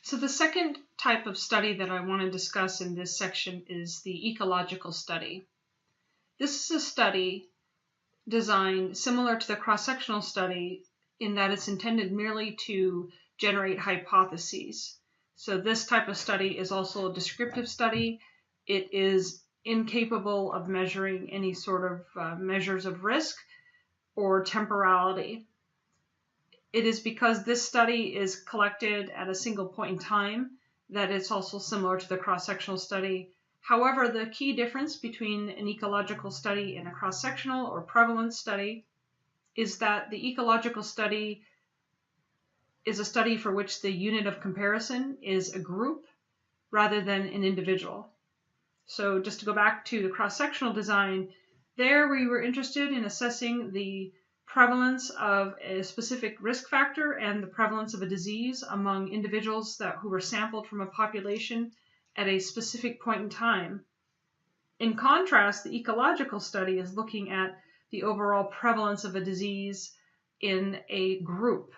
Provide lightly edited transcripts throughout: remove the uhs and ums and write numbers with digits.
So the second type of study that I want to discuss in this section is the ecological study. This is a study designed similar to the cross-sectional study in that it's intended merely to generate hypotheses. So this type of study is also a descriptive study. It is incapable of measuring any sort of measures of risk or temporality. It is because this study is collected at a single point in time that it's also similar to the cross-sectional study. However, the key difference between an ecological study and a cross-sectional or prevalence study is that the ecological study is a study for which the unit of comparison is a group rather than an individual. So just to go back to the cross-sectional design, there we were interested in assessing the prevalence of a specific risk factor and the prevalence of a disease among individuals who were sampled from a population at a specific point in time. In contrast, the ecological study is looking at the overall prevalence of a disease in a group.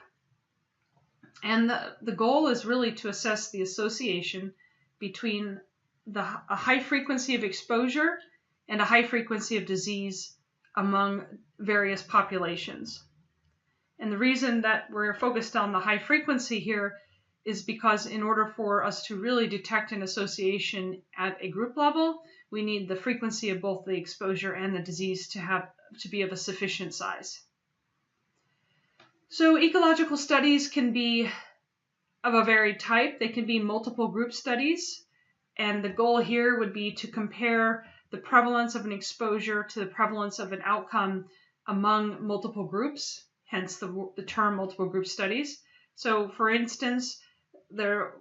And the goal is really to assess the association between a high frequency of exposure and a high frequency of disease among various populations. And the reason that we're focused on the high frequency here is because in order for us to really detect an association at a group level, we need the frequency of both the exposure and the disease to be of a sufficient size. So ecological studies can be of a varied type. They can be multiple group studies, and the goal here would be to compare the prevalence of an exposure to the prevalence of an outcome among multiple groups, hence the term multiple group studies. So for instance, there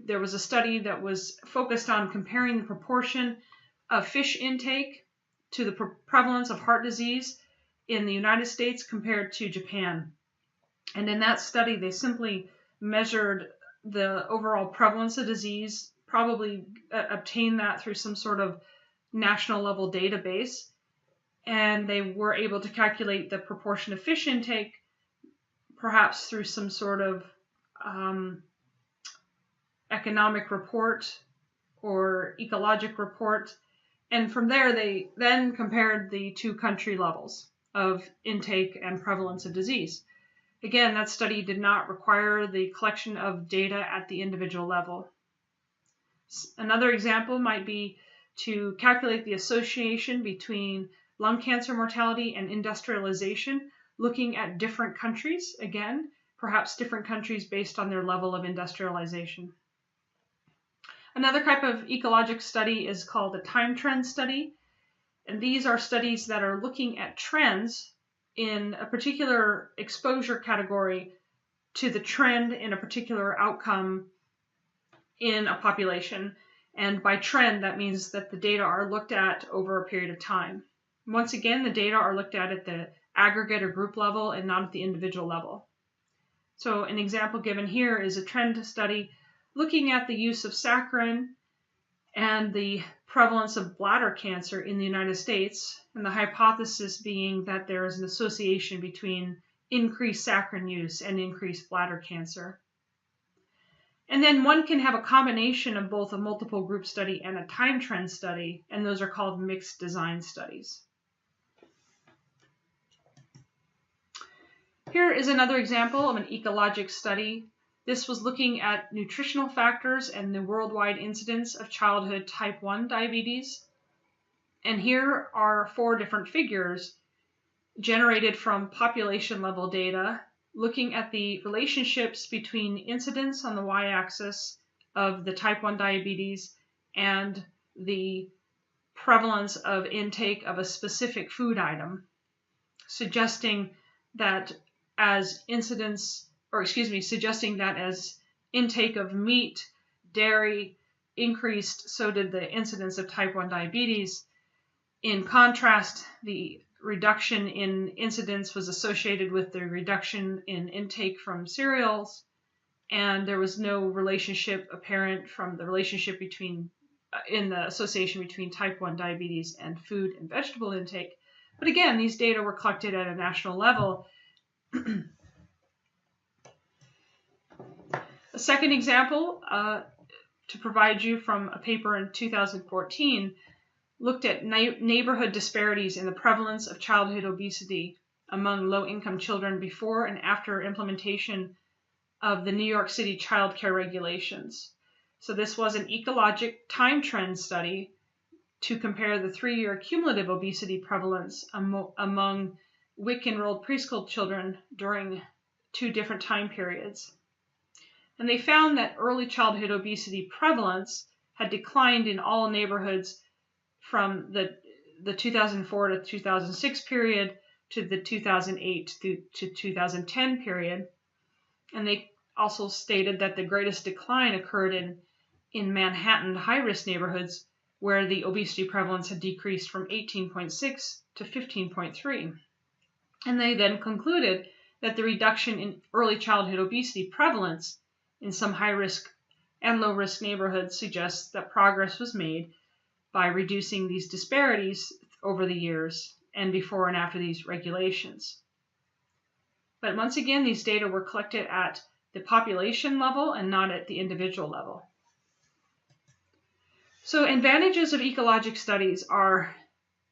was a study that was focused on comparing the proportion of fish intake to the prevalence of heart disease in the United States compared to Japan. And in that study, they simply measured the overall prevalence of disease, probably obtained that through some sort of national level database, and they were able to calculate the proportion of fish intake, perhaps through some sort of economic report or ecologic report. And from there, they then compared the two country levels of intake and prevalence of disease. Again, that study did not require the collection of data at the individual level. Another example might be to calculate the association between lung cancer mortality and industrialization, looking at different countries, again, perhaps different countries based on their level of industrialization. Another type of ecologic study is called a time trend study, and these are studies that are looking at trends in a particular exposure category to the trend in a particular outcome in a population. And by trend, that means that the data are looked at over a period of time. Once again, the data are looked at the aggregate or group level and not at the individual level. So an example given here is a trend study looking at the use of saccharin and the prevalence of bladder cancer in the United States, and the hypothesis being that there is an association between increased saccharin use and increased bladder cancer. And then one can have a combination of both a multiple group study and a time trend study, and those are called mixed design studies. Here is another example of an ecologic study. This was looking at nutritional factors and the worldwide incidence of childhood type 1 diabetes. And here are 4 different figures generated from population level data, looking at the relationships between incidence on the y-axis of the type 1 diabetes and the prevalence of intake of a specific food item, suggesting that as intake of meat, dairy increased, so did the incidence of type 1 diabetes. In contrast, the reduction in incidence was associated with the reduction in intake from cereals, and there was no relationship apparent from the relationship in the association between type 1 diabetes and food and vegetable intake. But again, these data were collected at a national level. A second example, to provide you from a paper in 2014, looked at neighborhood disparities in the prevalence of childhood obesity among low-income children before and after implementation of the New York City child care regulations. So this was an ecologic time trend study to compare the 3-year cumulative obesity prevalence among WIC-enrolled preschool children during 2 different time periods. And they found that early childhood obesity prevalence had declined in all neighborhoods from the 2004 to 2006 period to the 2008 to 2010 period. And they also stated that the greatest decline occurred in Manhattan high-risk neighborhoods, where the obesity prevalence had decreased from 18.6 to 15.3. And they then concluded that the reduction in early childhood obesity prevalence in some high-risk and low-risk neighborhoods suggests that progress was made by reducing these disparities over the years and before and after these regulations. But once again, these data were collected at the population level and not at the individual level. So advantages of ecologic studies are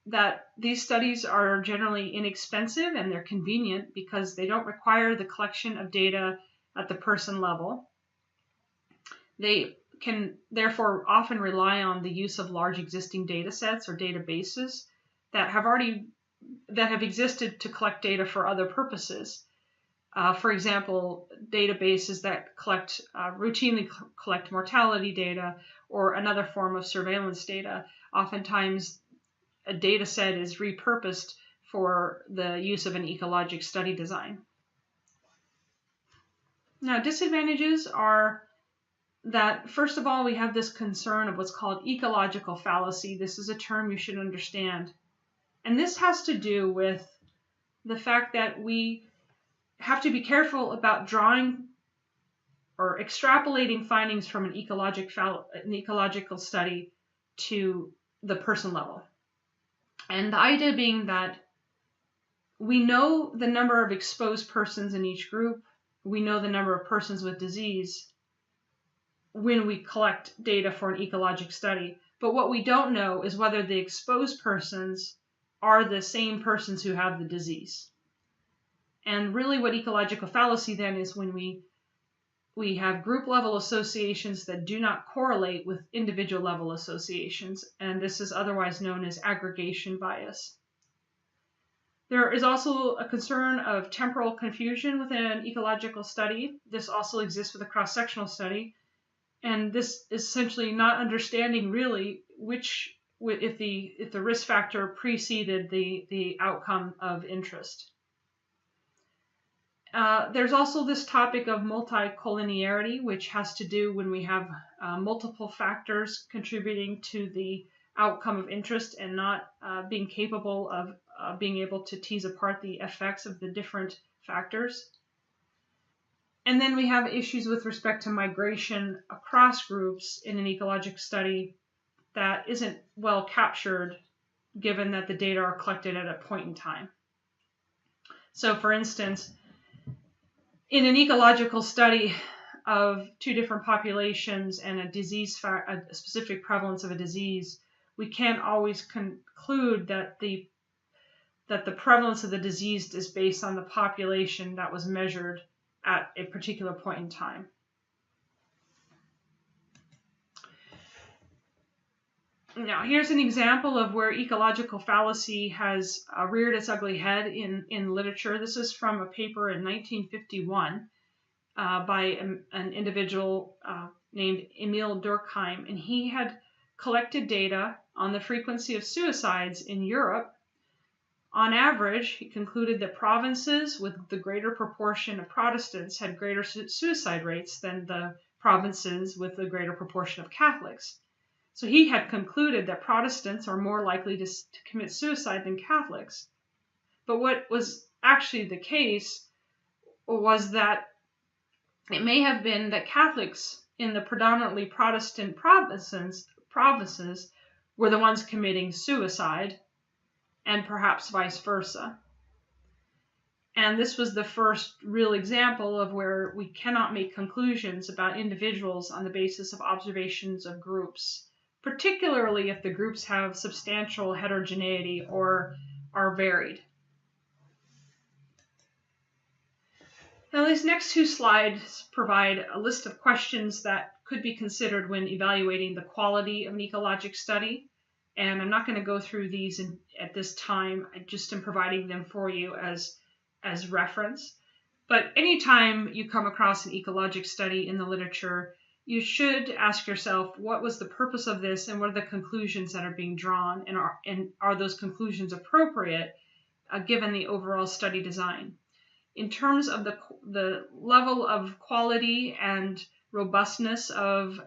that these studies are generally inexpensive and they're convenient because they don't require the collection of data at the person level. They can therefore often rely on the use of large existing data sets or databases that have existed to collect data for other purposes. For example, databases that routinely collect mortality data or another form of surveillance data. Oftentimes, a data set is repurposed for the use of an ecologic study design. Now, disadvantages are that, first of all, we have this concern of what's called ecological fallacy. This is a term you should understand. And this has to do with the fact that we have to be careful about drawing or extrapolating findings from an ecological study to the person level. And the idea being that we know the number of exposed persons in each group, we know the number of persons with disease when we collect data for an ecologic study. But what we don't know is whether the exposed persons are the same persons who have the disease. And really what ecological fallacy then is when we have group level associations that do not correlate with individual level associations, and this is otherwise known as aggregation bias. There is also a concern of temporal confusion within an ecological study. This also exists with a cross-sectional study, and this is essentially not understanding really if the risk factor preceded the outcome of interest. There's also this topic of multicollinearity, which has to do when we have multiple factors contributing to the outcome of interest and not being capable of being able to tease apart the effects of the different factors. And then we have issues with respect to migration across groups in an ecologic study that isn't well captured given that the data are collected at a point in time. So for instance, in an ecological study of 2 different populations and a specific prevalence of a disease, we can't always conclude that the prevalence of the disease is based on the population that was measured at a particular point in time. Now, here's an example of where ecological fallacy has reared its ugly head in literature. This is from a paper in 1951 by an individual named Emil Durkheim, and he had collected data on the frequency of suicides in Europe. On average, he concluded that provinces with the greater proportion of Protestants had greater suicide rates than the provinces with the greater proportion of Catholics. So he had concluded that Protestants are more likely to commit suicide than Catholics. But what was actually the case was that it may have been that Catholics in the predominantly Protestant provinces were the ones committing suicide, and perhaps vice versa. And this was the first real example of where we cannot make conclusions about individuals on the basis of observations of groups, particularly if the groups have substantial heterogeneity or are varied. Now, these next two slides provide a list of questions that could be considered when evaluating the quality of an ecologic study. And I'm not going to go through these at this time. I just am providing them for you as reference. But anytime you come across an ecologic study in the literature, you should ask yourself, what was the purpose of this and what are the conclusions that are being drawn, and are those conclusions appropriate given the overall study design? In terms of the level of quality and robustness of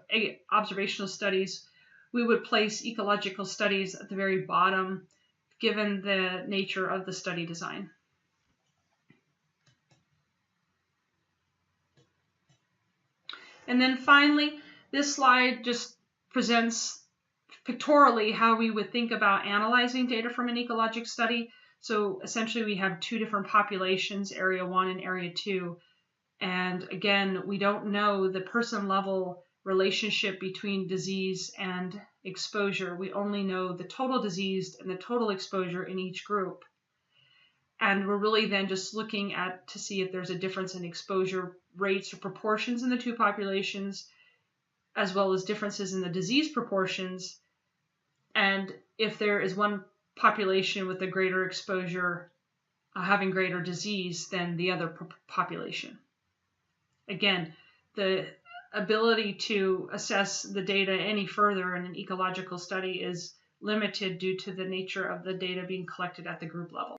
observational studies, we would place ecological studies at the very bottom, given the nature of the study design. And then finally, this slide just presents pictorially how we would think about analyzing data from an ecologic study. So essentially we have two different populations, Area 1 and Area 2. And again, we don't know the person level relationship between disease and exposure. We only know the total diseased and the total exposure in each group. And we're really then just looking at to see if there's a difference in exposure rates or proportions in the two populations, as well as differences in the disease proportions. And if there is one population with a greater exposure having greater disease than the other population. Again, the ability to assess the data any further in an ecological study is limited due to the nature of the data being collected at the group level.